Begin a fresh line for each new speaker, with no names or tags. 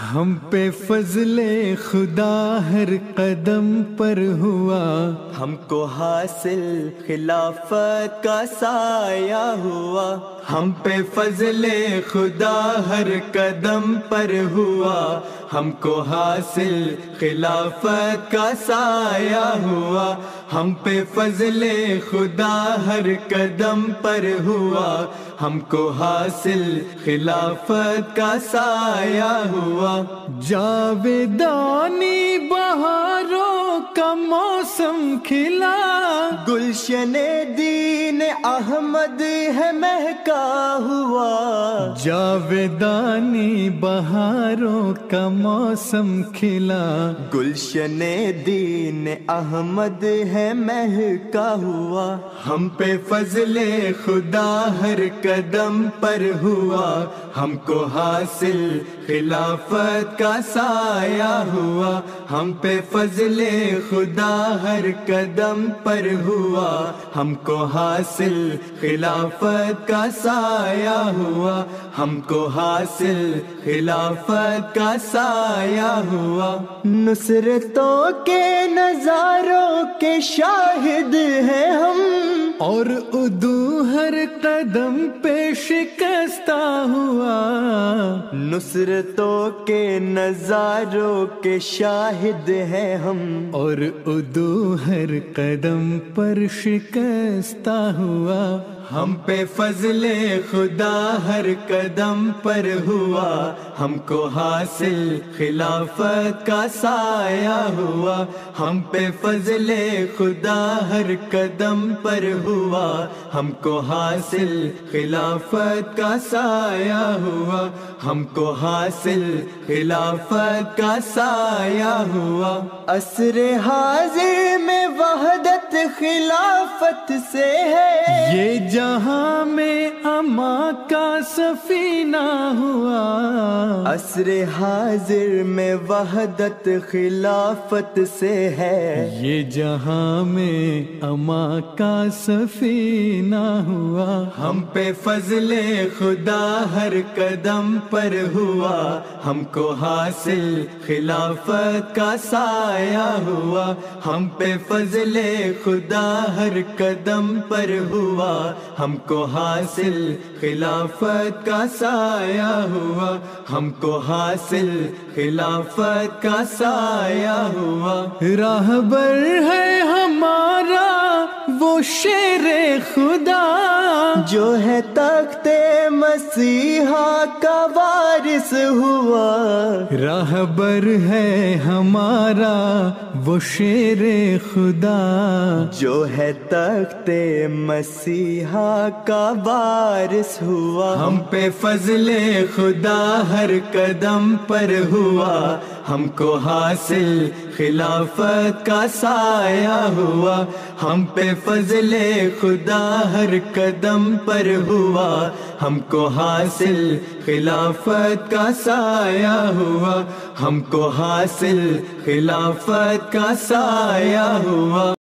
ہم پہ فضل خدا ہر قدم پر ہوا،
ہم کو حاصل خلافت کا سایہ ہوا،
ہم پہ فضل خدا ہر قدم پر ہوا، ہم کو حاصل خلافت کا سایہ ہوا، ہم پہ فضل خدا ہر قدم پر ہوا، ہم کو حاصل خلافت کا سایہ ہوا۔ جاویدانی بہاروں کا موسم کھلا،
گلشن دین احمد ہے مہکا ہوا،
جاویدانی بہاروں کا موسم کھلا،
گلشن دین احمد ہے مہکا ہوا،
ہم پہ فضل خدا ہر قدم پر ہوا، ہم کو حاصل خلافت کا سایہ ہوا، ہم پہ فضل خدا ہر قدم پر ہوا، ہم کو حاصل خلافت کا سایہ ہوا، ہم کو حاصل خلافت کا سایہ ہوا۔
نصرتوں کے نظاروں کے شاہد ہیں ہم،
اور عدو ہر قدم پہ شکستہ ہوا،
نصرتوں کے نظاروں کے شاہد ہیں ہم،
اور عدو ہر قدم پر شکستہ ہوا، ہم پہ فضل خدا ہر قدم پر ہوا، ہم کو حاصل خلافت کا سایہ ہوا، ہم پہ فضل خدا ہر قدم پر ہوا، ہم کو حاصل خلافت کا سایہ ہوا، ہم کو حاصل خلافت کا سایہ ہوا۔
عصر حاضر میں وحدت خلافت سے ہے،
یہ جہاں میں اما کا سفینہ ہوا،
عصر حاضر میں وحدت خلافت سے ہے،
یہ جہاں میں اما کا سفینہ ہوا، ہم پہ فضل خدا ہر قدم پر ہوا، ہم کو حاصل خلافت کا سایہ ہوا، ہم پہ فضل خدا ہر قدم پر ہوا، ہم کو حاصل خلافت کا سایہ ہوا، ہم کو حاصل خلافت کا سایہ ہوا۔ راہبر ہے ہمارا وہ شیر خدا،
جو ہے تخت مسیحا کا وارث ہوا،
راہبر ہے ہمارا وہ شیر خدا،
جو ہے تخت مسیحا کا وارث ہوا،
ہم پہ فضل خدا ہر قدم پر ہوا، ہم کو حاصل خلافت کا سایہ ہوا، ہم پہ فضل خدا ہر قدم پر ہوا، ہم کو حاصل خلافت کا سایہ ہوا، ہم کو حاصل خلافت کا سایہ ہوا۔